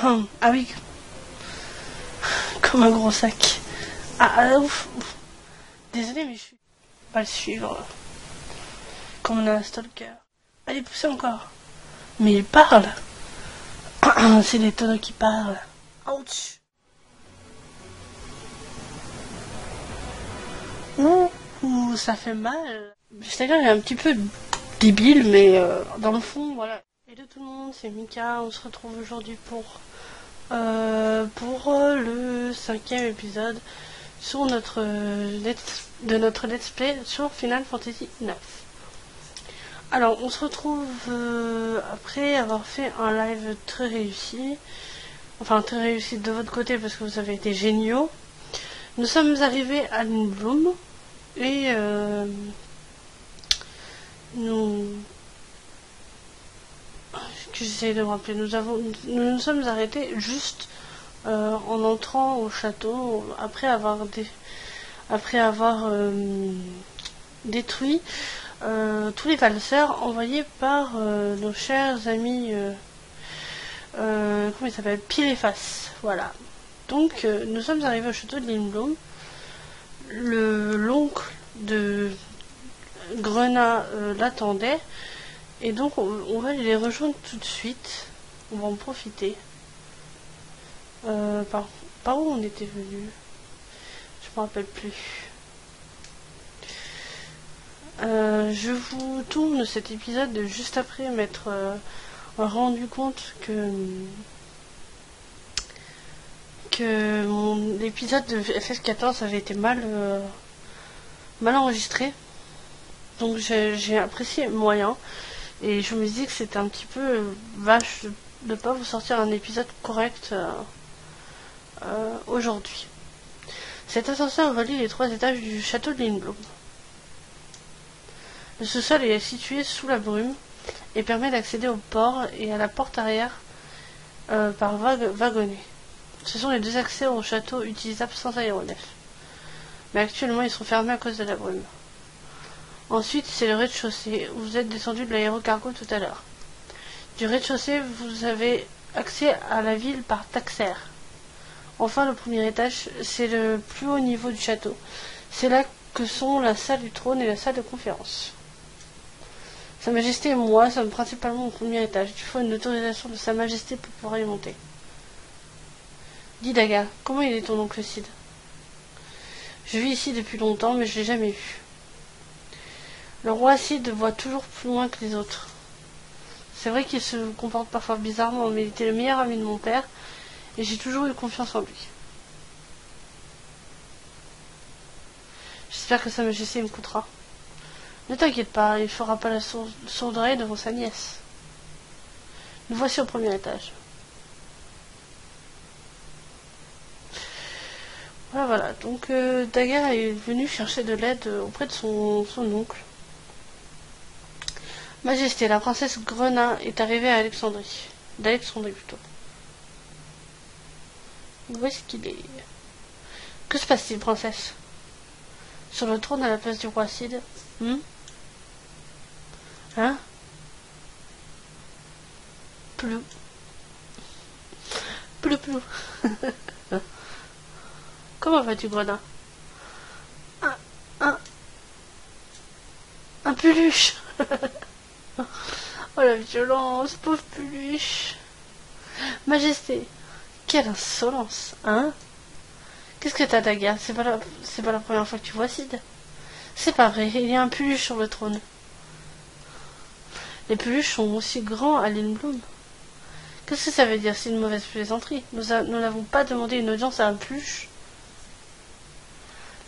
Ah oui, comme un gros sac. Ouf. Désolé, mais je suis pas le suivre. Comme on a un stalker. Allez, poussez encore. Mais il parle. C'est les tonneaux qui parlent. Ouch. Ouh, ça fait mal. C'est-à-dire, il est un petit peu débile, mais dans le fond, voilà. Hello tout le monde, c'est Mika. On se retrouve aujourd'hui pour le 5e épisode sur notre let's play sur Final Fantasy IX. Alors, on se retrouve après avoir fait un live très réussi. Enfin, très réussi de votre côté parce que vous avez été géniaux. Nous sommes arrivés à Lindblum et j'essaie de me rappeler, nous nous sommes arrêtés juste en entrant au château après avoir détruit tous les valseurs envoyés par nos chers amis comment il s'appelle, Pilephas. Voilà. Donc nous sommes arrivés au château de Lindblum. L'oncle de Grenat l'attendait. Et donc on va les rejoindre tout de suite. On va en profiter. Par où on était venu? Je me rappelle plus. Je vous tourne cet épisode juste après m'être rendu compte que l'épisode de FF14 avait été mal enregistré. Donc j'ai apprécié moyen. Et je me dis que c'était un petit peu vache de ne pas vous sortir un épisode correct aujourd'hui. Cet ascenseur relie les 3 étages du château de Lindblum. Le sous-sol est situé sous la brume et permet d'accéder au port et à la porte arrière par wagonnet. Ce sont les 2 accès au château utilisables sans aéronef. Mais actuellement ils sont fermés à cause de la brume. Ensuite, c'est le rez-de-chaussée. Vous êtes descendu de l'aérocargo tout à l'heure. Du rez-de-chaussée, vous avez accès à la ville par Taxer. Enfin, le premier étage, c'est le plus haut niveau du château. C'est là que sont la salle du trône et la salle de conférence. Sa Majesté et moi sommes principalement au premier étage. Il faut une autorisation de Sa Majesté pour pouvoir y monter. Dis Daga, comment il est ton oncle Cid? Je vis ici depuis longtemps, mais je l'ai jamais vu. Le roi Cid voit toujours plus loin que les autres. C'est vrai qu'il se comporte parfois bizarrement, mais il était le meilleur ami de mon père, et j'ai toujours eu confiance en lui. J'espère que Sa Majesté me coûtera. Ne t'inquiète pas, il fera pas la sourde oreille devant sa nièce. Nous voici au premier étage. Voilà. Donc Daga est venu chercher de l'aide auprès de son oncle. Majesté, la princesse Grenat est arrivée à d'Alexandrie plutôt. Où est-ce qu'il est? Que se passe-t-il, princesse? Sur le trône à la place du roi Cid. Hein? Plou. Comment vas-tu, Grenat? Un peluche. Oh la violence, pauvre peluche. Majesté, quelle insolence, hein? Qu'est-ce que t'as, Daga? C'est pas la première fois que tu vois Cid. C'est pas vrai, il y a un peluche sur le trône. Les peluches sont aussi grands à Lindblum. Qu'est-ce que ça veut dire? C'est une mauvaise plaisanterie. Nous n'avons pas demandé une audience à un peluche.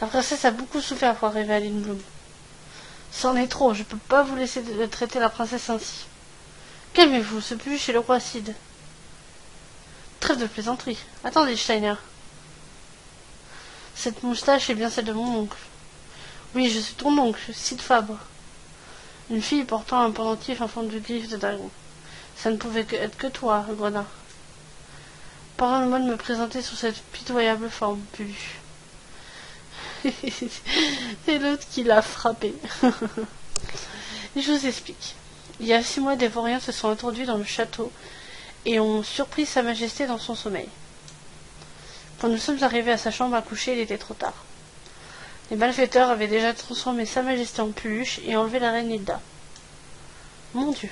La princesse a beaucoup souffert pour arriver à Lindblum. C'en est trop, je peux pas vous laisser traiter la princesse ainsi. Calmez-vous, ce peluche est le roi Cid. Trêve de plaisanterie. Attendez, Steiner. Cette moustache est bien celle de mon oncle. Oui, je suis ton oncle, Cid Fabre. Une fille portant un pendentif en forme de griffe de dragon. Ça ne pouvait être que toi, Grenat. Pardonne-moi de me présenter sous cette pitoyable forme, peluche. C'est l'autre qui l'a frappé. Je vous explique. Il y a 6 mois, des vauriens se sont introduits dans le château et ont surpris Sa Majesté dans son sommeil. Quand nous sommes arrivés à sa chambre à coucher, il était trop tard. Les malfaiteurs avaient déjà transformé Sa Majesté en peluche et enlevé la reine Hilda. Mon Dieu.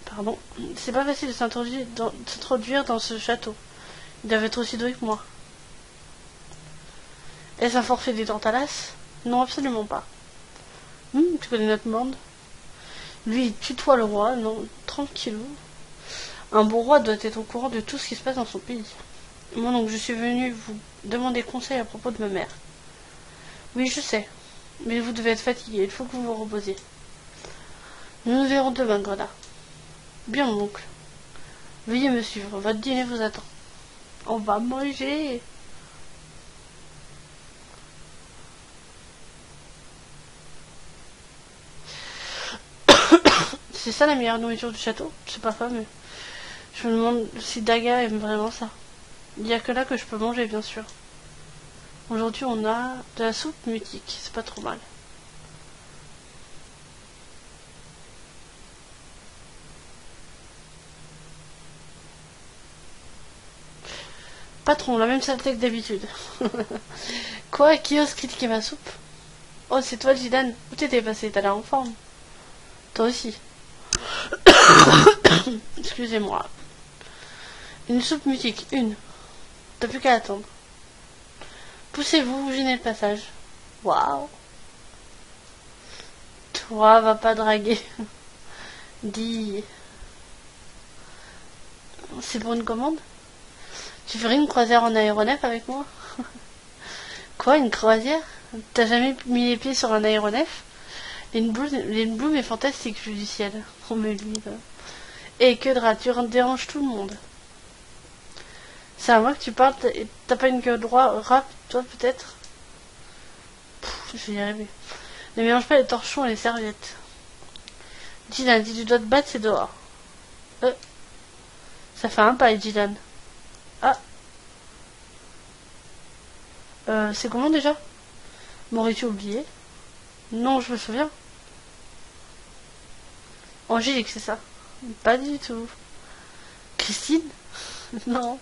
Pardon. C'est pas facile de s'introduire dans ce château. Il doit être aussi doué que moi. Est-ce un forfait des Tantalas? Non, absolument pas. Tu connais notre monde? Lui, il tutoie le roi, non, tranquillou. Un bon roi doit être au courant de tout ce qui se passe dans son pays. Moi donc, je suis venu vous demander conseil à propos de ma mère. Oui, je sais, mais vous devez être fatigué, il faut que vous vous reposiez. Nous nous verrons demain, Grenat. Bien, mon oncle. Veuillez me suivre, votre dîner vous attend. On va manger. C'est ça la meilleure nourriture du château? C'est pas fameux. Je me demande si Daga aime vraiment ça. Il n'y a que là que je peux manger, bien sûr. Aujourd'hui, on a de la soupe mutique. C'est pas trop mal. Patron, la même saleté que d'habitude. Quoi? Qui ose critiquer ma soupe? Oh, c'est toi, Zidane. Où t'étais passé? T'as l'air en forme. Toi aussi. Excusez-moi. Une soupe mutique, une. T'as plus qu'à attendre. Poussez-vous, vous gênez le passage. Waouh. Toi, va pas draguer. Dis. C'est pour une commande? Tu ferais une croisière en aéronef avec moi? Quoi, une croisière? T'as jamais mis les pieds sur un aéronef? Lindblum est fantastique, vue du ciel. On me lui. Et que drap, tu déranges tout le monde. C'est à moi que tu parles, t'as pas une queue droit rap, toi peut-être? Je vais y arriver. Ne mélange pas les torchons et les serviettes. Dylan, si tu dois te battre, c'est dehors. Ça fait un paille, Dylan. Ah. C'est comment déjà? M'aurais-tu oublié? Non, je me souviens. Angélique, c'est ça? Pas du tout. Christine? Non.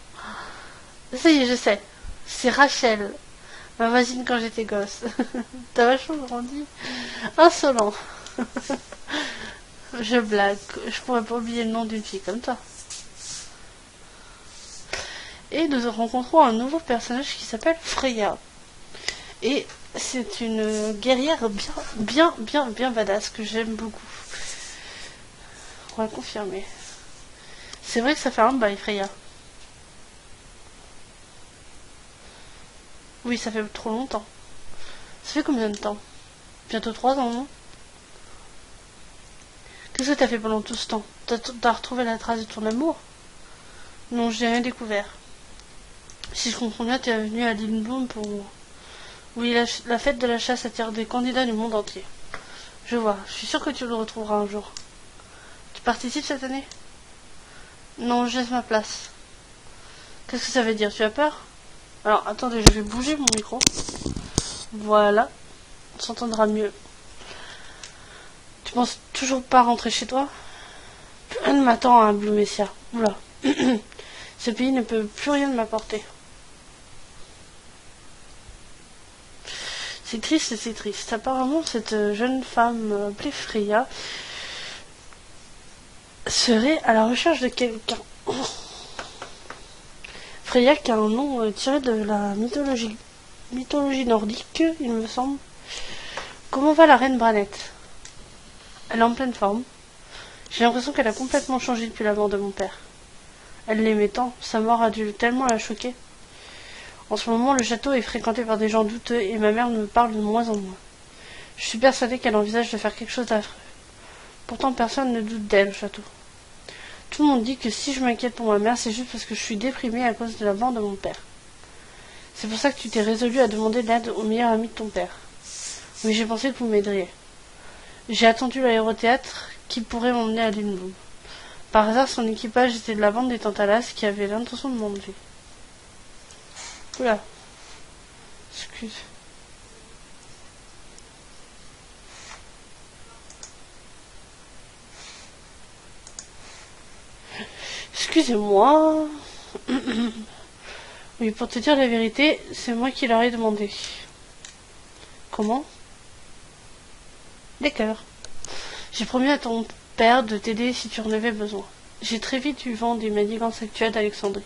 Ça y est, je sais. C'est Rachel, ma voisine quand j'étais gosse. T'as vachement grandi. Insolent. Je blague. Je pourrais pas oublier le nom d'une fille comme toi. Et nous rencontrons un nouveau personnage qui s'appelle Freya. Et c'est une guerrière bien badass que j'aime beaucoup. On va confirmer. C'est vrai que ça fait un bail, Freya. Oui, ça fait trop longtemps. Ça fait combien de temps? Bientôt 3 ans, non? Qu'est-ce que t'as fait pendant tout ce temps? T'as retrouvé la trace de ton amour? Non, j'ai rien découvert. Si je comprends bien, t'es venu à Lindblum pour... Oui, la fête de la chasse attire des candidats du monde entier. Je vois, je suis sûre que tu le retrouveras un jour. Tu participes cette année? Non, je laisse ma place. Qu'est-ce que ça veut dire? Tu as peur? Alors, attendez, je vais bouger mon micro. Voilà. On s'entendra mieux. Tu penses toujours pas rentrer chez toi? Plus rien ne m'attend à Blumessia. Oula. Ce pays ne peut plus rien m'apporter. C'est triste, c'est triste. Apparemment, cette jeune femme appelée Freya serait à la recherche de quelqu'un. Freya qui a un nom tiré de la mythologie nordique, il me semble. Comment va la reine Branette? Elle est en pleine forme. J'ai l'impression qu'elle a complètement changé depuis la mort de mon père. Elle l'aimait tant, sa mort a dû tellement la choquer. En ce moment, le château est fréquenté par des gens douteux et ma mère me parle de moins en moins. Je suis persuadée qu'elle envisage de faire quelque chose d'affreux. Pourtant, personne ne doute d'elle au château. Tout le monde dit que si je m'inquiète pour ma mère, c'est juste parce que je suis déprimée à cause de la mort de mon père. C'est pour ça que tu t'es résolu à demander de l'aide au meilleur ami de ton père. Oui, j'ai pensé que vous m'aideriez. J'ai attendu l'aérothéâtre qui pourrait m'emmener à Lindblum. Par hasard, son équipage était de la bande des Tantalas qui avait l'intention de m'enlever. Oula. Excuse. Excusez-moi. Oui, pour te dire la vérité, c'est moi qui leur ai demandé. Comment? D'accord. J'ai promis à ton père de t'aider si tu en avais besoin. J'ai très vite eu vent des manigances actuelles d'Alexandrie.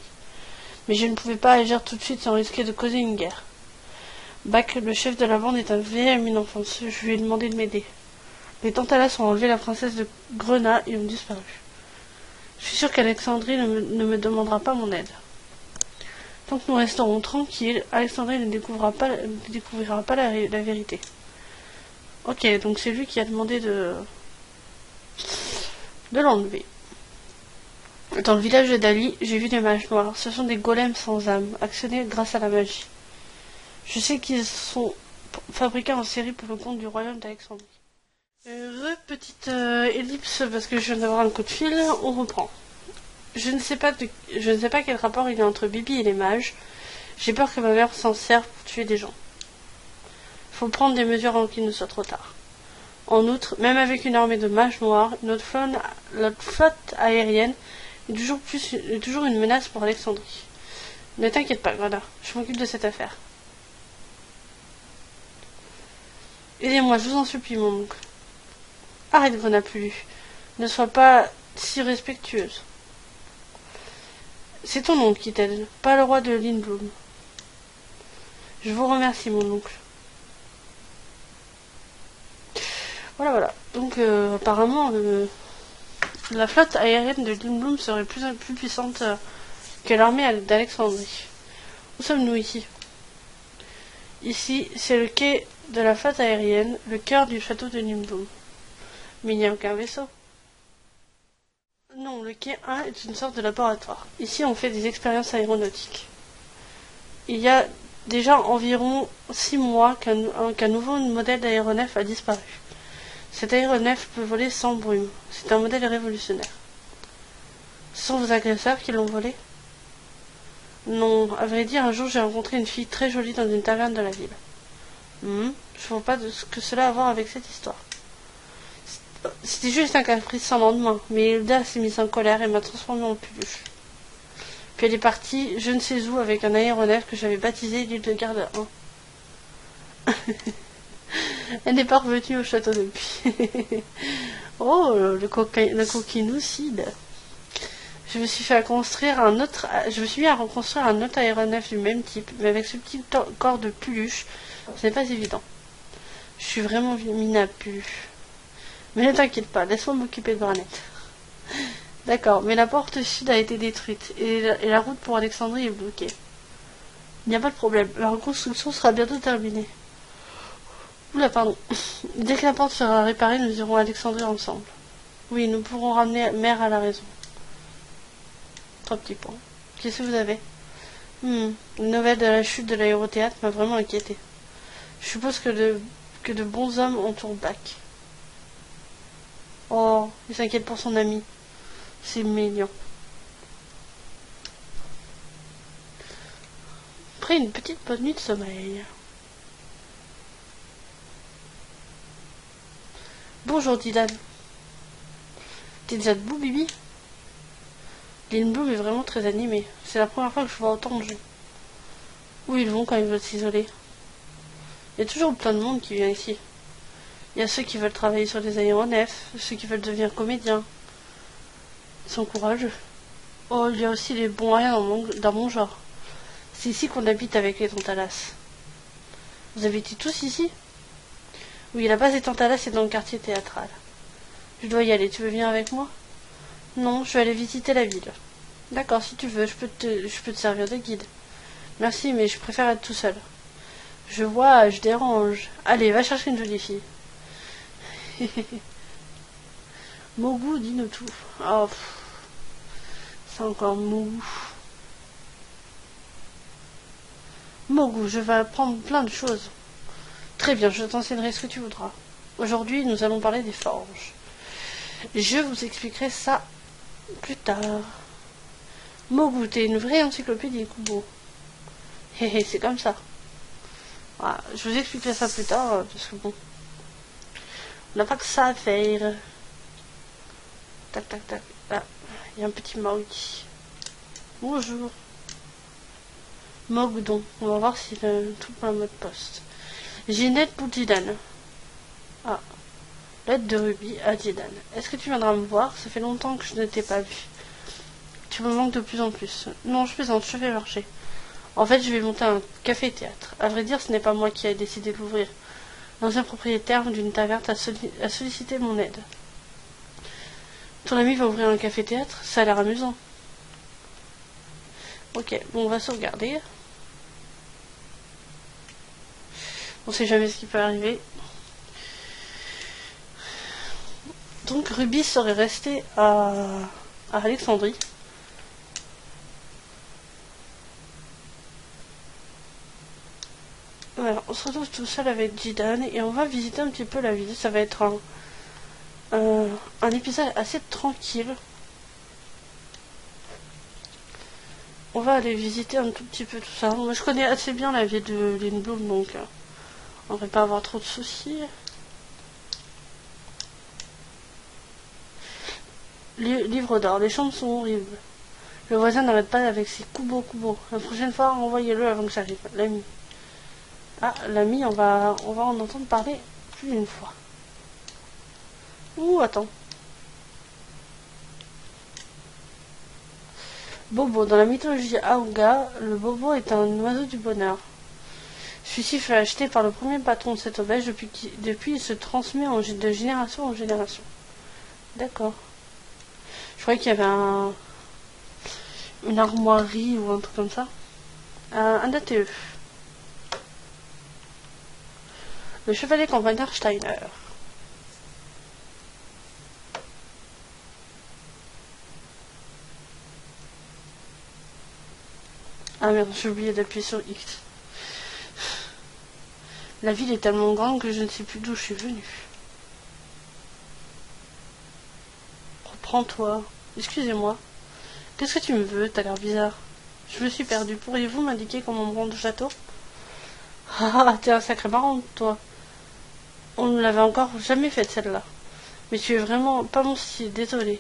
Mais je ne pouvais pas agir tout de suite sans risquer de causer une guerre. Bac, le chef de la bande, est un vieil ami d'enfance. Je lui ai demandé de m'aider. Les Tantalas ont enlevé la princesse de Grenat et ont disparu. Je suis sûr qu'Alexandrie ne me demandera pas mon aide. Tant que nous resterons tranquilles, Alexandrie ne découvrira pas la vérité. Ok, donc c'est lui qui a demandé de l'enlever. Dans le village de Dali, j'ai vu des mages noirs. Ce sont des golems sans âme, actionnés grâce à la magie. Je sais qu'ils sont fabriqués en série pour le compte du royaume d'Alexandrie. Petite ellipse parce que je viens d'avoir un coup de fil, on reprend. Je ne sais pas quel rapport il y a entre Bibi et les mages. J'ai peur que ma mère s'en serve pour tuer des gens. Faut prendre des mesures avant qu'il ne soit trop tard. En outre, même avec une armée de mages noirs, notre flotte aérienne est toujours une menace pour Alexandrie. Ne t'inquiète pas, Grada, je m'occupe de cette affaire. Aidez-moi, je vous en supplie, mon oncle. Arrête, Grenapulu. Ne sois pas si respectueuse. C'est ton oncle qui t'aide, pas le roi de Lindblum. Je vous remercie, mon oncle. Voilà. Donc, apparemment, la flotte aérienne de Lindblum serait plus puissante que l'armée d'Alexandrie. Où sommes-nous ici? Ici, c'est le quai de la flotte aérienne, le cœur du château de Lindblum. Mais il n'y a aucun vaisseau. Non, le quai 1 est une sorte de laboratoire. Ici, on fait des expériences aéronautiques. Il y a déjà environ 6 mois qu'un nouveau modèle d'aéronef a disparu. Cet aéronef peut voler sans brume. C'est un modèle révolutionnaire. Ce sont vos agresseurs qui l'ont volé? Non, à vrai dire, un jour j'ai rencontré une fille très jolie dans une taverne de la ville. Je ne vois pas de ce que cela a à voir avec cette histoire. C'était juste un caprice sans lendemain, mais Hilda s'est mise en colère et m'a transformée en peluche. Puis elle est partie, je ne sais où, avec un aéronef que j'avais baptisé l'île de Garde 1. Elle n'est pas revenue au château depuis. Oh, le coquinocide. Je me suis mis à reconstruire un autre aéronef du même type, mais avec ce petit corps de peluche, ce n'est pas évident. Je suis vraiment minable, peluche. Mais ne t'inquiète pas, laisse-moi m'occuper de Branette. D'accord, mais la porte sud a été détruite, et la route pour Alexandrie est bloquée. Il n'y a pas de problème, la reconstruction sera bientôt terminée. Oula, pardon. Dès que la porte sera réparée, nous irons à Alexandrie ensemble. Oui, nous pourrons ramener Mère à la raison. 3 petits points. Qu'est-ce que vous avez? Une nouvelle de la chute de l'aérothéâtre m'a vraiment inquiété. Je suppose que de bons hommes entourent Bac. Oh, il s'inquiète pour son ami. C'est mignon. Après une petite bonne nuit de sommeil. Bonjour Dylan. T'es déjà debout, Bibi? Lindblum est vraiment très animé. C'est la première fois que je vois autant de gens. Où ils vont quand ils veulent s'isoler? Il y a toujours plein de monde qui vient ici. Il y a ceux qui veulent travailler sur des aéronefs, ceux qui veulent devenir comédiens. Ils sont courageux. Oh, il y a aussi les bons rien dans mon genre. C'est ici qu'on habite avec les Tantalas. Vous habitez tous ici? Oui, la base des Tantalas est dans le quartier théâtral. Je dois y aller, tu veux venir avec moi? Non, je vais aller visiter la ville. D'accord, si tu veux, je peux te servir de guide. Merci, mais je préfère être tout seul. Je vois, je dérange. Allez, va chercher une jolie fille. Mogu, dis-nous tout. Oh, c'est encore Mogu. Mogu, je vais apprendre plein de choses. Très bien, je t'enseignerai ce que tu voudras. Aujourd'hui, nous allons parler des forges. Je vous expliquerai ça plus tard. Mogu, t'es une vraie encyclopédie, Kubo. Hé, c'est comme ça. Voilà, je vous expliquerai ça plus tard, parce que bon, on n'a pas que ça à faire. Tac, tac, tac. Ah, Il y a un petit Mog. Bonjour. Mogdon. On va voir s'il a tout pour le mot de poste. Ginette pour Zidane. Ah. Lettre de Ruby à Zidane. Est-ce que tu viendras me voir? Ça fait longtemps que je ne t'ai pas vu. Tu me manques de plus en plus. Non, je plaisante, je vais marcher. En fait, je vais monter un café-théâtre. À vrai dire, ce n'est pas moi qui ai décidé de l'ouvrir. L'ancien propriétaire d'une taverne a sollicité mon aide. Ton ami va ouvrir un café-théâtre? Ça a l'air amusant. Ok, bon, on va sauvegarder. On sait jamais ce qui peut arriver. Donc, Ruby serait restée à Alexandrie. Voilà, on se retrouve tout seul avec Zidane et on va visiter un petit peu la ville. Ça va être un épisode assez tranquille. On va aller visiter un tout petit peu tout ça. Moi, je connais assez bien la ville de Lindblum, donc on va pas avoir trop de soucis. Livre d'or, les chambres sont horribles. Le voisin n'arrête pas avec ses kubo. La prochaine fois, envoyez-le avant que j'arrive. L'ami. Ah, l'ami, on va en entendre parler plus d'une fois. Ouh, attends. Bobo. Dans la mythologie Aouga, le bobo est un oiseau du bonheur. Celui-ci fut acheté par le premier patron de cette auberge, depuis il se transmet de génération en génération. D'accord. Je croyais qu'il y avait une armoirie ou un truc comme ça. Un ATE. Le chevalier campagnard Steiner. Ah merde, j'ai oublié d'appuyer sur X. La ville est tellement grande que je ne sais plus d'où je suis venue. Reprends-toi. Excusez-moi. Qu'est-ce que tu me veux? T'as l'air bizarre. Je me suis perdue. Pourriez-vous m'indiquer comment me rendre au château? Ah, t'es un sacré marrant, toi. On ne l'avait encore jamais faite, celle-là. Mais tu es vraiment pas mon style, désolé.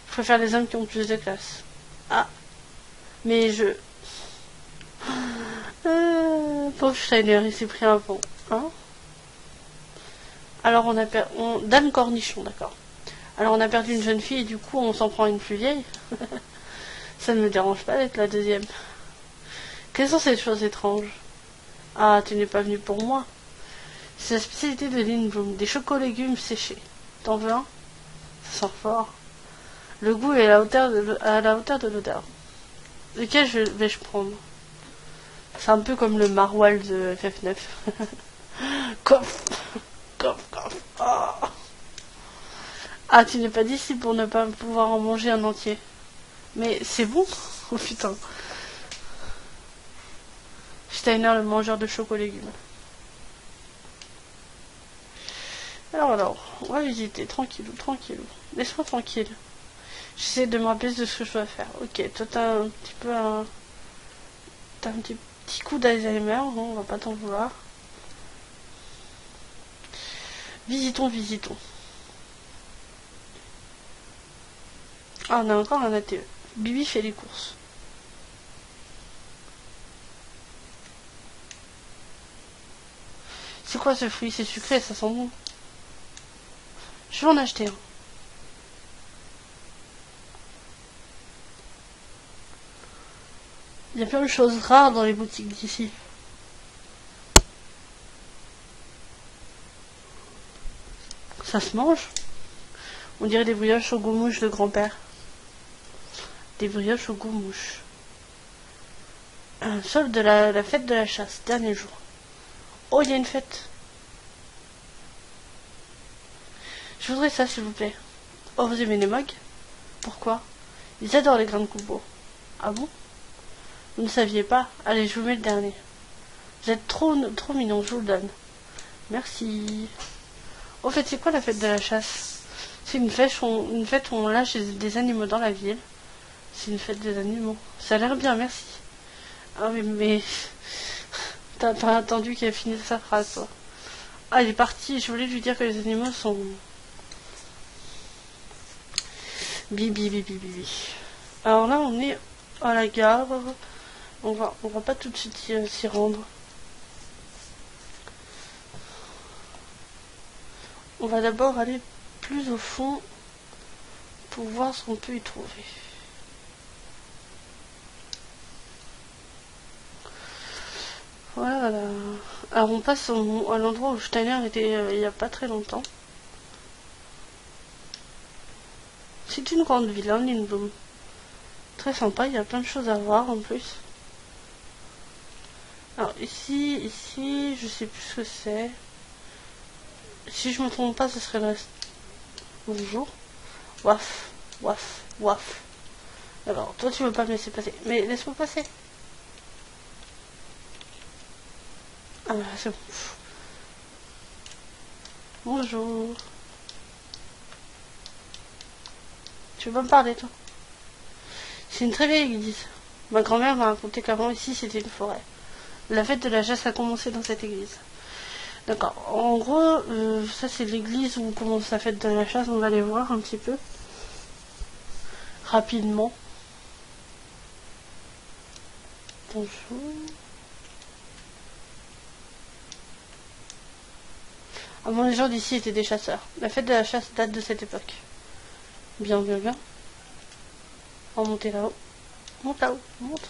Je préfère les hommes qui ont plus de classe. Ah. Mais je... pauvre Steiner, il s'est pris un vent. Hein? Alors on a perdu... Dame Cornichon, d'accord. Alors on a perdu une jeune fille et du coup on s'en prend une plus vieille. Ça ne me dérange pas d'être la deuxième. Quelles sont ces choses étranges? Ah, tu n'es pas venu pour moi. C'est la spécialité de Lindblum, des choco-légumes séchés. T'en veux un? Ça sent fort. Le goût est à la hauteur de l'odeur. Lequel vais-je prendre? C'est un peu comme le maroilles de FF9. Coff. Oh. Ah, tu n'es pas d'ici pour ne pas pouvoir en manger un entier. Mais c'est bon. Oh putain. Steiner, le mangeur de choco-légumes. Alors, on va visiter, tranquillou. Laisse-moi tranquille. J'essaie de me rappeler de ce que je dois faire. Ok, toi t'as un petit peu T'as un petit coup d'Alzheimer, non, on va pas t'en vouloir. Visitons. Ah, on a encore un ATE. Bibi fait les courses. C'est quoi ce fruit? C'est sucré, ça sent bon. Je vais en acheter un. Il y a plein de choses rares dans les boutiques d'ici. Ça se mange? On dirait des brioches au goût mouche de grand-père. Des brioches au goût mouche. Un solde de la fête de la chasse, dernier jour. Oh, il y a une fête. Je voudrais ça, s'il vous plaît. Oh, vous aimez les mugs? Pourquoi? Ils adorent les grains de Kubo. Ah bon? Vous ne saviez pas? Allez, je vous mets le dernier. Vous êtes trop mignon, je vous le donne. Merci. Au fait, c'est quoi la fête de la chasse? C'est une fête où on lâche des animaux dans la ville. C'est une fête des animaux. Ça a l'air bien, merci. Ah oui, mais... T'as pas attendu qu'il ait fini sa phrase, toi. Ah, il est parti. Je voulais lui dire que les animaux sont... Bibi, bibi, bibi. Alors là, on est à la gare. On va pas tout de suite s'y rendre. On va d'abord aller plus au fond pour voir ce qu'on peut y trouver. Voilà. Alors on passe à l'endroit où Steiner était il n'y a pas très longtemps. C'est une grande ville, hein, Lindblum. Très sympa, il y a plein de choses à voir en plus. Alors ici, je sais plus ce que c'est. Si je me trompe pas, ce serait le reste. Bonjour. Waf, waf, waf. Alors, toi tu veux pas me laisser passer. Mais laisse-moi passer. Ah, c'est bon. Bonjour. Tu veux pas me parler, toi? C'est une très vieille église. Ma grand-mère m'a raconté qu'avant ici c'était une forêt. La fête de la chasse a commencé dans cette église. D'accord. En gros, ça c'est l'église où commence la fête de la chasse. On va aller voir un petit peu. Rapidement. Bonjour. Avant, les gens d'ici étaient des chasseurs. La fête de la chasse date de cette époque. Bien, bien, bien. On va monter là-haut. Monte là-haut, monte.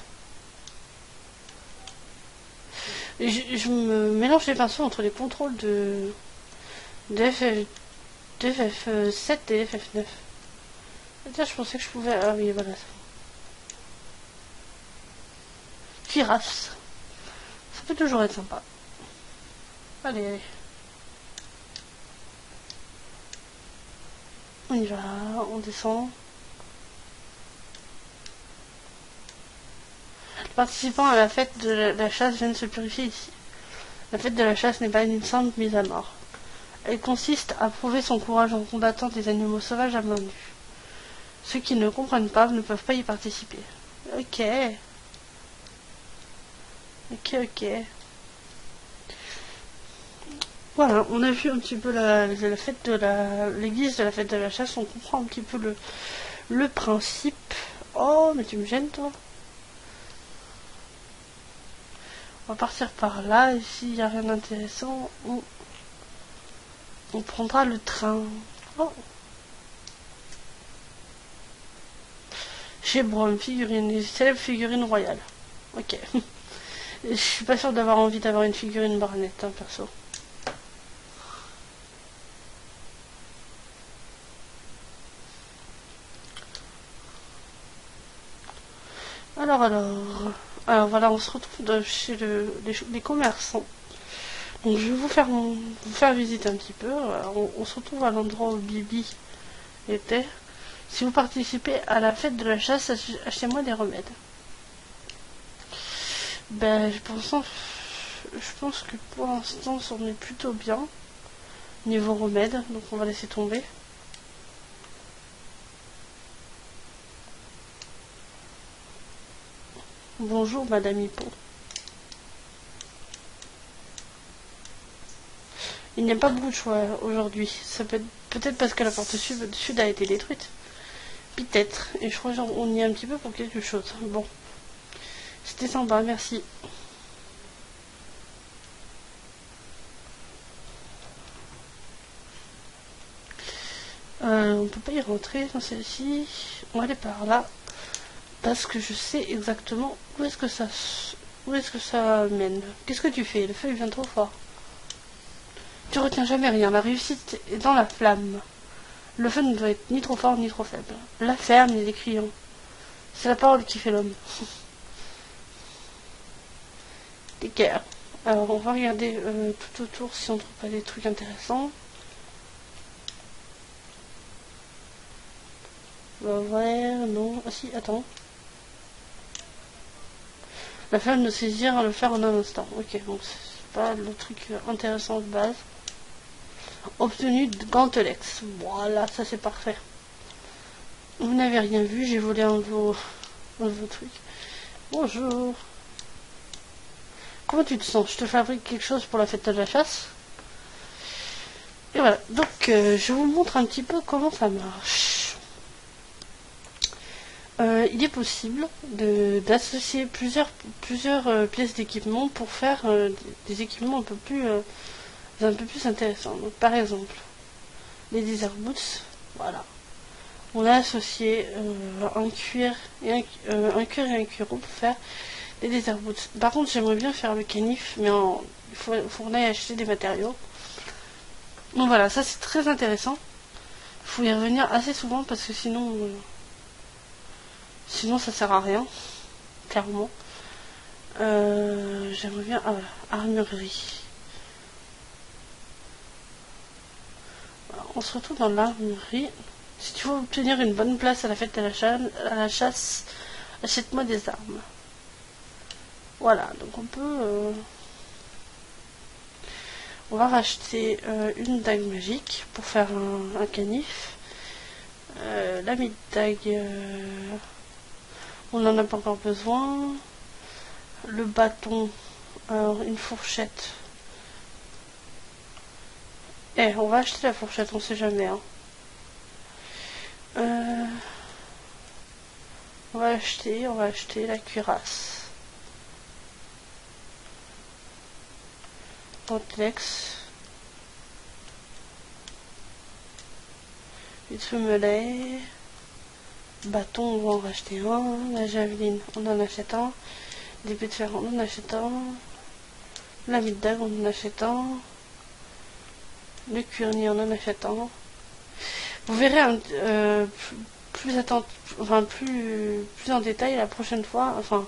Je me mélange les pinceaux entre les contrôles de FF7 et FF9. Tiens, je pensais que je pouvais... Ah oui, voilà. Girafe. Ça peut toujours être sympa. Allez, allez. On y va, on descend. Les participants à la fête de la chasse viennent se purifier ici. La fête de la chasse n'est pas une simple mise à mort. Elle consiste à prouver son courage en combattant des animaux sauvages à main nue. Ceux qui ne comprennent pas ne peuvent pas y participer. Ok. Ok. Voilà, on a vu un petit peu la fête de l'église de la fête de la chasse, on comprend un petit peu le principe. Oh, mais tu me gênes, toi. On va partir par là, et s'il n'y a rien d'intéressant, on prendra le train. Oh. Chez Brom, une célèbre figurine royale. Ok. Je suis pas sûre d'avoir envie d'avoir une figurine Barnett, hein, perso. Alors voilà, on se retrouve chez les commerçants. Donc je vais vous faire visiter un petit peu. On se retrouve à l'endroit où Bibi était. Si vous participez à la fête de la chasse, achetez-moi des remèdes. Ben, je pense que pour l'instant, on est plutôt bien niveau remèdes, donc on va laisser tomber. Bonjour Madame Hippo. Il n'y a pas beaucoup de choix aujourd'hui. Ça peut-être parce que la porte sud a été détruite. Peut-être. Et je crois qu'on y est un petit peu pour quelque chose. Bon. C'était sympa, merci. On peut pas y rentrer dans celle-ci. On va aller par là. Parce que je sais exactement où est-ce que ça mène. Qu'est-ce que tu fais? Le feu vient trop fort. Tu retiens jamais rien. La réussite est dans la flamme. Le feu ne doit être ni trop fort ni trop faible. La ferme et les crayons. C'est la parole qui fait l'homme. D'équerre. Alors on va regarder tout autour si on trouve pas des trucs intéressants. On va voir, non. Ah si, attends. La flamme de saisir le fer en un instant. Ok, donc c'est pas le truc intéressant de base. Obtenu de Gantelex. Voilà, ça c'est parfait. Vous n'avez rien vu, j'ai volé un de vos trucs. Bonjour. Comment tu te sens? Je te fabrique quelque chose pour la fête de la chasse. Et voilà, donc je vous montre un petit peu comment ça marche. il est possible d'associer plusieurs pièces d'équipement pour faire des équipements un peu plus intéressants. Donc, par exemple, les Desert Boots, voilà. On a associé un cuir et un cuiro pour faire les Desert Boots. Par contre, j'aimerais bien faire le canif, mais il faut qu'on aille acheter des matériaux. Donc voilà, ça c'est très intéressant. Il faut y revenir assez souvent parce que sinon ça sert à rien, clairement. J'aimerais bien... Ah voilà, armurerie. Voilà, on se retrouve dans l'armurerie. Si tu veux obtenir une bonne place à la fête à la chasse, achète-moi des armes. Voilà, donc on va racheter une dague magique pour faire un canif. La mid-dague, on n'en a pas encore besoin. Le bâton, alors une fourchette. On va acheter la fourchette, on sait jamais. Hein. On va acheter la cuirasse. Gantlex. Vitre-melet. Bâton, on va en racheter un. La javeline, on en achète un. L'épée de fer, on en achète un. La mid-dague, on en achète un. Le cuirnier, on en achète un. Vous verrez plus en détail la prochaine fois, enfin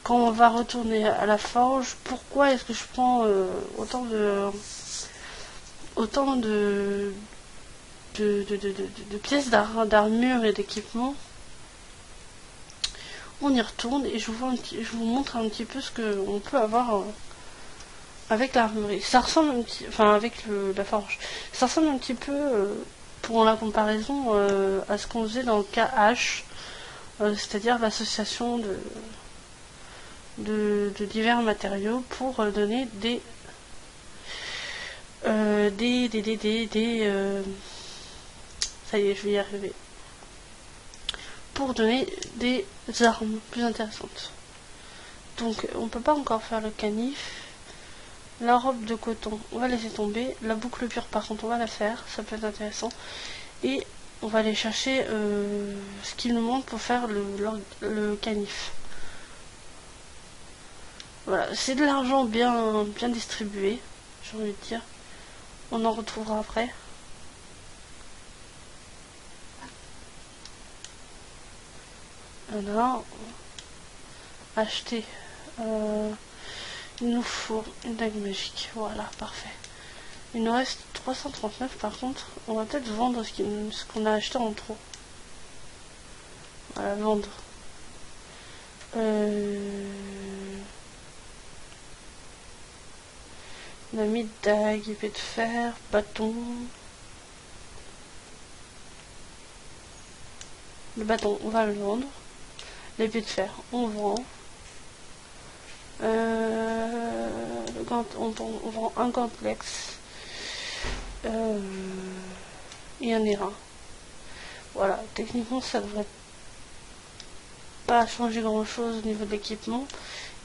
quand on va retourner à la forge, pourquoi est-ce que je prends autant de pièces d'armure et d'équipement. On y retourne et je vous montre un petit peu ce qu'on peut avoir avec l'armurerie. Ça ressemble un petit, enfin avec la forge. Ça ressemble un petit peu, pour la comparaison, à ce qu'on faisait dans le cas H, c'est-à-dire l'association de divers matériaux pour donner ça y est, je vais y arriver. Pour donner des armes plus intéressantes. Donc on peut pas encore faire le canif. La robe de coton, on va laisser tomber. La boucle pure par contre on va la faire, ça peut être intéressant. Et on va aller chercher ce qu'il nous manque pour faire le canif. Voilà, c'est de l'argent bien distribué, j'ai envie de dire. On en retrouvera après. Alors, acheter. Il nous faut une dague magique. Voilà, parfait. Il nous reste 339 par contre. On va peut-être vendre ce qu'on a acheté en trop. Voilà, vendre. On a mis dague, épée de fer, bâton. Le bâton, on va le vendre. L'épée de fer, on vend. On vend un gantlex et un airain. Voilà, techniquement ça devrait pas changer grand chose au niveau de l'équipement.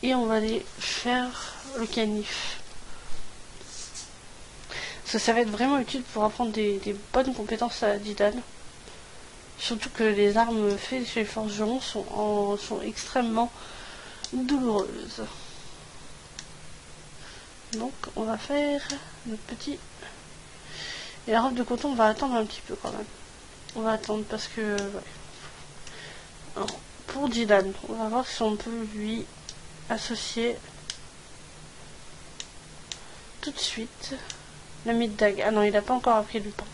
Et on va aller faire le canif. Ça va être vraiment utile pour apprendre des bonnes compétences à Didan. Surtout que les armes faites chez les forgerons sont extrêmement douloureuses. Donc on va faire notre petit... Et la robe de coton, on va attendre un petit peu quand même. On va attendre parce que... Ouais. Alors, pour Didan, on va voir si on peut lui associer tout de suite la mid-dague. Ah non, il n'a pas encore appris le temps.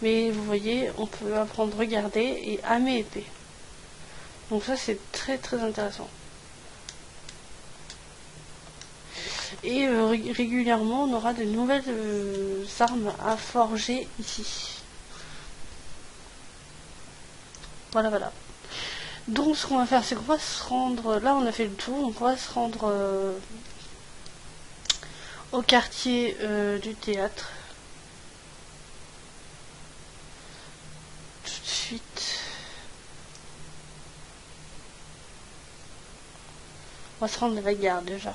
Mais vous voyez, on peut apprendre regarder et aimer épée. Donc ça c'est très très intéressant. Et régulièrement on aura de nouvelles armes à forger ici. Voilà voilà. Donc ce qu'on va faire c'est qu'on va se rendre, là on a fait le tour, on va se rendre au quartier du théâtre. Tout de suite. On va se rendre à la gare déjà.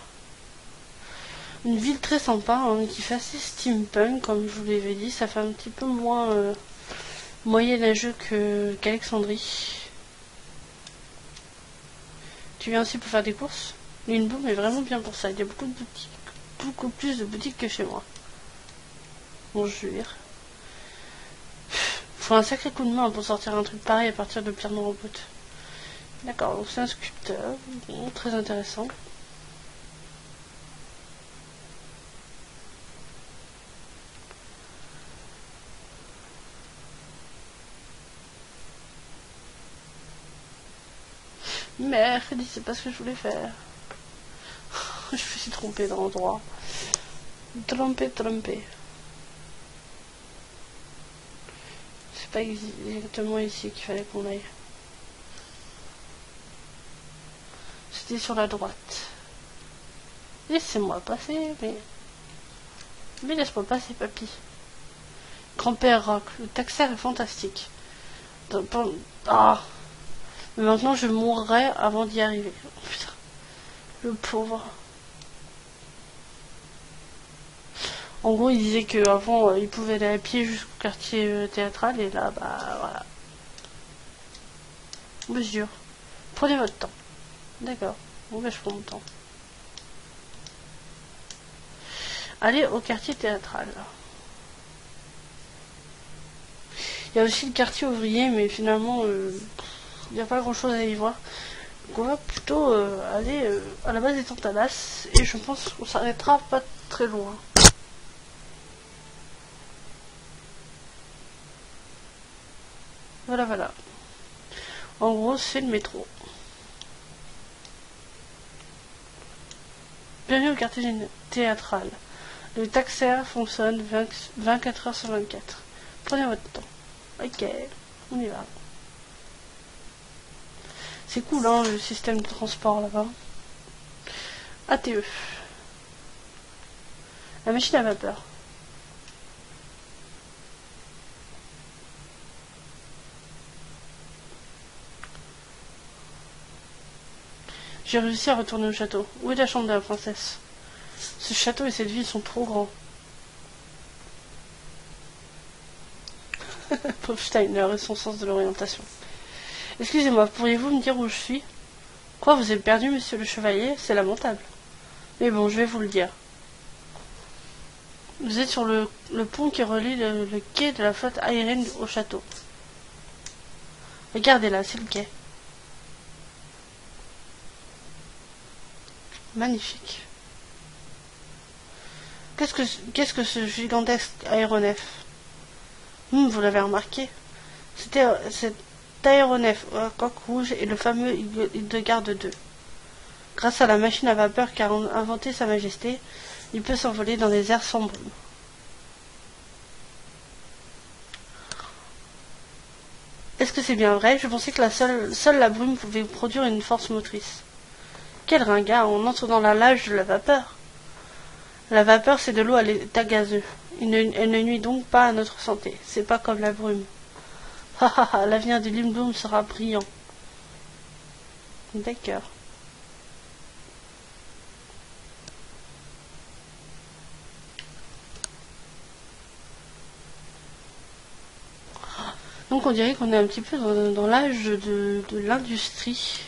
Une ville très sympa, hein, qui fait assez steampunk, comme je vous l'avais dit. Ça fait un petit peu moins moyenâgeux qu'Alexandrie. Tu viens aussi pour faire des courses? Lindblum est vraiment bien pour ça. Il y a beaucoup de boutiques. Beaucoup plus de boutiques que chez moi. Bon, je veux dire. Faut un sacré coup de main pour sortir un truc pareil à partir de Pierre Reboot. D'accord, donc c'est un sculpteur. Bon, très intéressant. Mercredi, c'est pas ce que je voulais faire. Je me suis trompée d'endroit. Trompé. C'est pas exactement ici qu'il fallait qu'on aille. C'était sur la droite. Laissez-moi passer, mais laisse-moi passer, papy. Grand-père Rock, le taxaire est fantastique. Ah. Mais maintenant je mourrai avant d'y arriver. Oh, putain. Le pauvre. En gros, il disait qu'avant, il pouvait aller à pied jusqu'au quartier théâtral, et là, bah, voilà. Mesure. Prenez votre temps. D'accord. Bon, bah, je prends mon temps. Allez au quartier théâtral. Il y a aussi le quartier ouvrier, mais finalement, il n'y a pas grand chose à y voir. Donc on va plutôt aller à la base des Tantanas, et je pense qu'on s'arrêtera pas très loin. Voilà. En gros, c'est le métro. Bienvenue au quartier théâtral. Le taxaire fonctionne 24 heures sur 24. Prenez votre temps. Ok, on y va. C'est cool, hein, le système de transport là-bas. ATE. La machine à vapeur. J'ai réussi à retourner au château. Où est la chambre de la princesse? Ce château et cette ville sont trop grands. Pauvre Steiner et son sens de l'orientation. Excusez-moi, pourriez-vous me dire où je suis? Quoi, vous êtes perdu, monsieur le chevalier? C'est lamentable. Mais bon, je vais vous le dire. Vous êtes sur le pont qui relie le quai de la flotte aérienne au château. Regardez là, c'est le quai. Magnifique. Qu'est-ce que ce gigantesque aéronef? Vous l'avez remarqué? Cet aéronef à coque rouge est le fameux Hildegarde 2. Grâce à la machine à vapeur qu'a inventée Sa Majesté, il peut s'envoler dans les airs sans brume. Est-ce que c'est bien vrai? Je pensais que seule la brume pouvait produire une force motrice. Quel ringard, on entre dans la lage de la vapeur. La vapeur, c'est de l'eau à l'état gazeux. Elle ne nuit donc pas à notre santé. C'est pas comme la brume. L'avenir de Lindblum sera brillant. D'accord. Donc on dirait qu'on est un petit peu dans l'âge de l'industrie.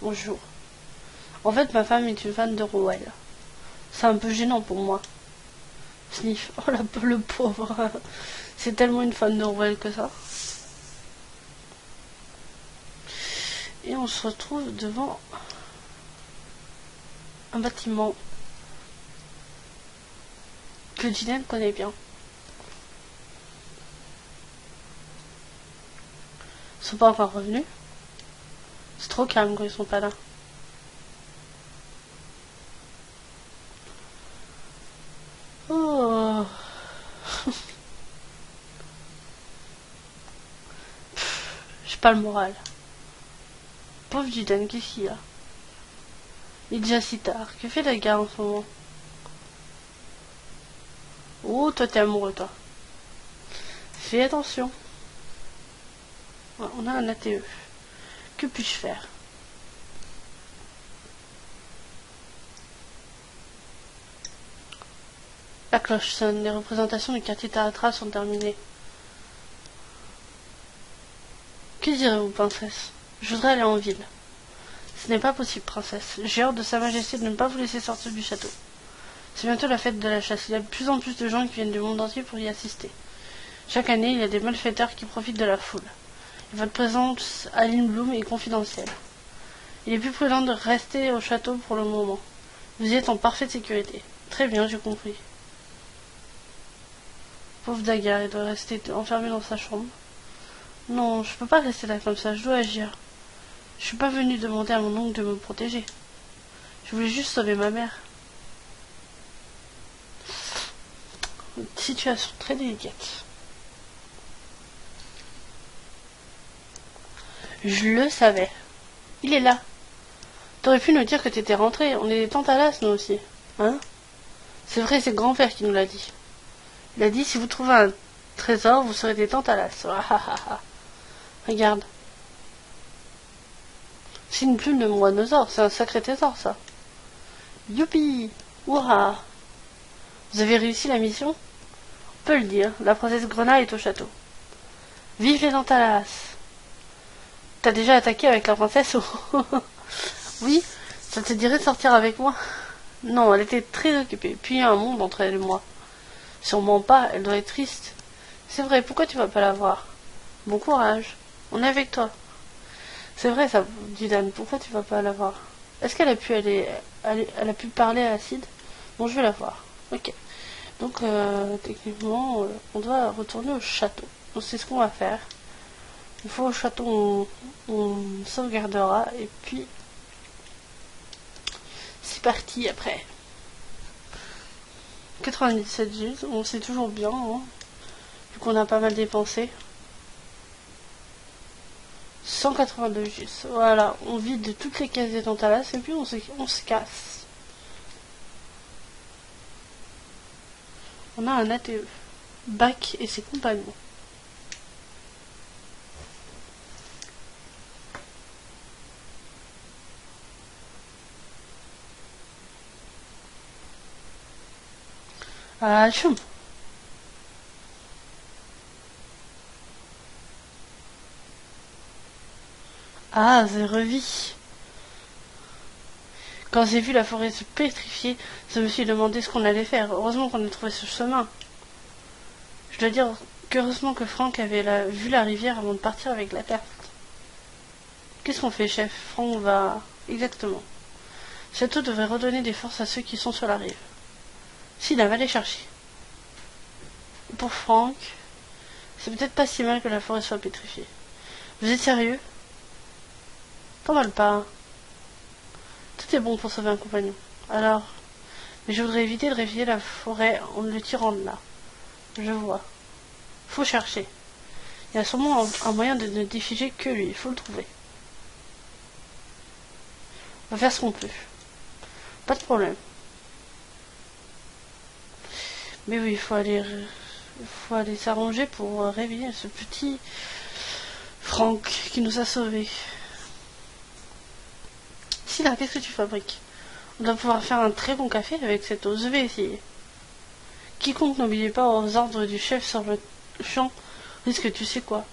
Bonjour. En fait, ma femme est une fan de Rowell. C'est un peu gênant pour moi. Sniff. Oh le pauvre. C'est tellement une fan de Rowell que ça. Et on se retrouve devant un bâtiment que Ginette connaît bien. Ils sont pas encore revenus. C'est trop calme quand ils sont pas là. Oh. J'ai pas le moral. Pauvre Jiden, qu'est-ce qu'il y a? Il est déjà si tard. Que fait la gare en ce moment? Oh, toi t'es amoureux, toi. Fais attention. Ouais, on a un ATE. Que puis-je faire? La cloche sonne, les représentations du quartier Taratra sont terminées. Que direz-vous, princesse? Je voudrais aller en ville. Ce n'est pas possible, princesse. J'ai ordre de Sa Majesté de ne pas vous laisser sortir du château. C'est bientôt la fête de la chasse. Il y a de plus en plus de gens qui viennent du monde entier pour y assister. Chaque année, il y a des malfaiteurs qui profitent de la foule. Et votre présence à Lindblum est confidentielle. Il est plus prudent de rester au château pour le moment. Vous y êtes en parfaite sécurité. Très bien, j'ai compris. Pauvre Daga, il doit rester enfermé dans sa chambre. Non, je peux pas rester là comme ça, je dois agir. Je suis pas venue demander à mon oncle de me protéger. Je voulais juste sauver ma mère. Une situation très délicate. Je le savais. Il est là. T'aurais pu nous dire que t'étais rentré. On est des Tantalas, nous aussi. Hein? C'est vrai, c'est grand-père qui nous l'a dit. Il a dit, si vous trouvez un trésor, vous serez des Tantalas. Ah, ah, ah, ah. Regarde. C'est une plume de moineusor. C'est un sacré trésor, ça. Youpi! Hurrah! Vous avez réussi la mission? On peut le dire. La princesse Grenat est au château. Vive les Tantalas! T'as déjà attaqué avec la princesse ou... Oui, ça te dirait de sortir avec moi? Non, elle était très occupée. Puis il y a un monde entre elle et moi. Sûrement pas, elle doit être triste. C'est vrai, pourquoi tu vas pas la voir? Bon courage, on est avec toi. C'est vrai ça, dit Dan, pourquoi tu vas pas la voir? Est-ce qu'elle a pu elle a pu parler à Acide? Bon, je vais la voir. Ok. Donc, techniquement, on doit retourner au château. Donc c'est ce qu'on va faire. Une fois au château, on sauvegardera et puis c'est parti après. 97 G, on sait toujours bien, hein, vu qu'on a pas mal dépensé. 182 G, voilà, on vide toutes les caisses des Tantalas et puis on se casse. On a un ATE, Bac et ses compagnons. Ah, choum. Ah, j'ai revis. Quand j'ai vu la forêt se pétrifier, je me suis demandé ce qu'on allait faire. Heureusement qu'on a trouvé ce chemin. Je dois dire qu'heureusement que Franck avait vu la rivière avant de partir avec la carte. Qu'est-ce qu'on fait, chef? Franck va... Exactement. Le château devrait redonner des forces à ceux qui sont sur la rive. Sina, va les chercher. Pour Franck, c'est peut-être pas si mal que la forêt soit pétrifiée. Vous êtes sérieux? T'en mal pas. Tout est bon pour sauver un compagnon. Alors, mais je voudrais éviter de réveiller la forêt en le tirant de là. Je vois. Faut chercher. Il y a sûrement un moyen de ne défiger que lui. Il faut le trouver. On va faire ce qu'on peut. Pas de problème. Mais oui, il faut aller s'arranger pour réveiller ce petit Franck qui nous a sauvés. Si là, qu'est-ce que tu fabriques? On doit pouvoir faire un très bon café avec cette eau. Je vais essayer. Quiconque n'obéit pas aux ordres du chef sur le champ risque tu sais quoi.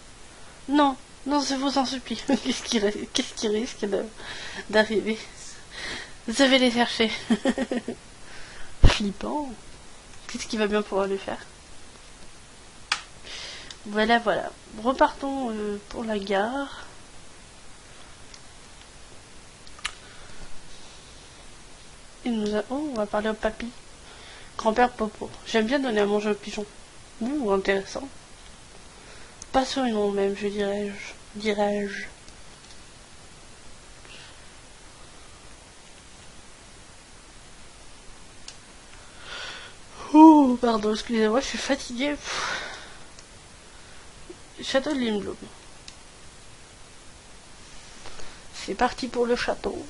Non, non, je vous en supplie. Qu'est-ce qui risque d'arriver? Je vais les chercher. Flippant. Qu'est-ce qui va bien pouvoir lui faire? Voilà, voilà. Repartons pour la gare. Oh, on va parler au papy. Grand-père Popo. J'aime bien donner à manger aux pigeons. Ouh, intéressant. Passionnant même, dirais-je. Ouh, pardon, excusez-moi, je suis fatiguée. Château de Lindblum. C'est parti pour le château.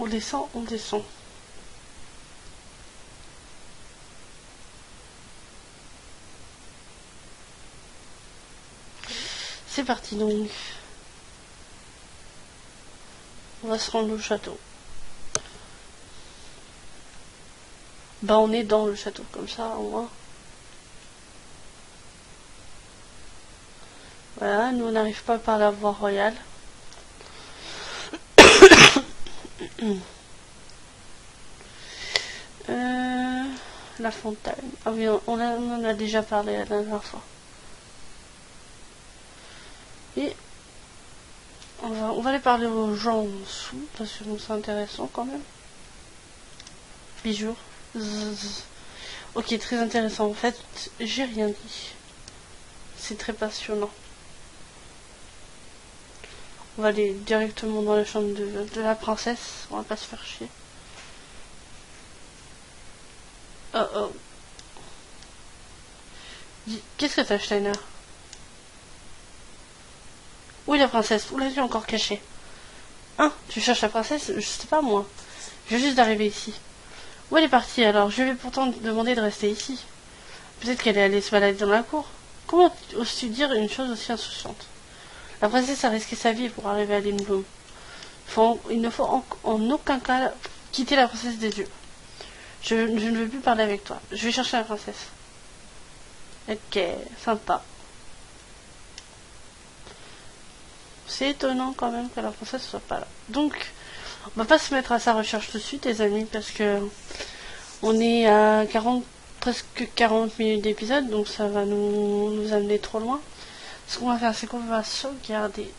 on descend, on descend. C'est parti donc. On va se rendre au château. Bah on est dans le château, comme ça au moins. Voilà, nous on n'arrive pas par la voie royale. La fontaine. Ah oui, on en a déjà parlé la dernière fois. Et on va aller parler aux gens en dessous, parce que c'est intéressant quand même. Bijoux. Ok, très intéressant. En fait, j'ai rien dit. C'est très passionnant. On va aller directement dans la chambre de la princesse. On va pas se faire chier. Oh oh. Qu'est-ce que t'as, Steiner? Où est la princesse? Où l'as-tu encore cachée? Hein? Tu cherches la princesse? Je sais pas moi. Je viens juste d'arriver ici. Où elle est partie alors? Je vais pourtant te demander de rester ici. Peut-être qu'elle est allée se balader dans la cour. Comment oses-tu dire une chose aussi insouciante? La princesse a risqué sa vie pour arriver à Lindblum. Il ne faut en aucun cas quitter la princesse des yeux. Je ne veux plus parler avec toi. Je vais chercher la princesse. Ok, sympa. C'est étonnant quand même que la princesse soit pas là. Donc, on va pas se mettre à sa recherche tout de suite, les amis, parce que on est à presque 40 minutes d'épisode, donc ça va nous amener trop loin. Ce qu'on va faire, c'est qu'on va sauvegarder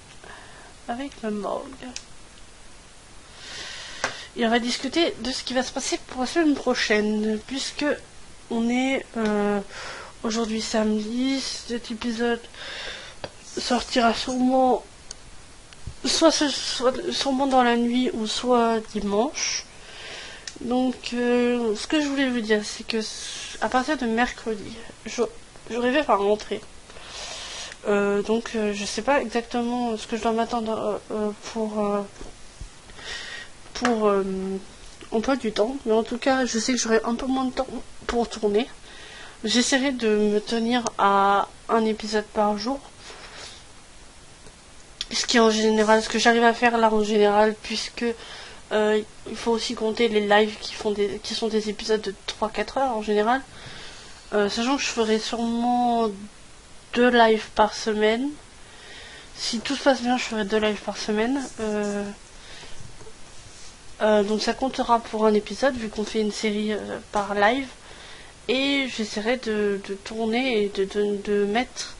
avec le morgue. Et on va discuter de ce qui va se passer pour la semaine prochaine, puisque on est aujourd'hui samedi. Cet épisode sortira sûrement sûrement dans la nuit ou soit dimanche. Donc ce que je voulais vous dire, c'est que à partir de mercredi, j'aurais fait par rentrer. Donc je sais pas exactement ce que je dois m'attendre pour emploi du temps, mais en tout cas je sais que j'aurai un peu moins de temps pour tourner. J'essaierai de me tenir à un épisode par jour, ce que j'arrive à faire là en général, puisque il faut aussi compter les lives qui sont des épisodes de 3-4 heures en général, sachant que je ferai sûrement 2 lives par semaine. Si tout se passe bien, je ferai 2 lives par semaine. Donc ça comptera pour un épisode vu qu'on fait une série par live, et j'essaierai de tourner et de mettre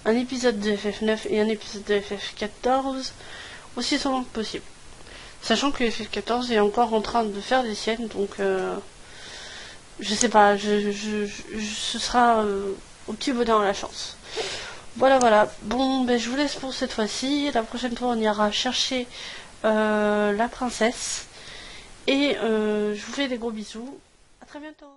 un épisode de FF9 et un épisode de FF14 aussi souvent que possible, sachant que FF14 est encore en train de faire des siennes, donc je sais pas, ce sera au petit bonheur la chance. Voilà. Bon, ben je vous laisse pour cette fois-ci. La prochaine fois, on ira chercher la princesse. Et je vous fais des gros bisous. À très bientôt.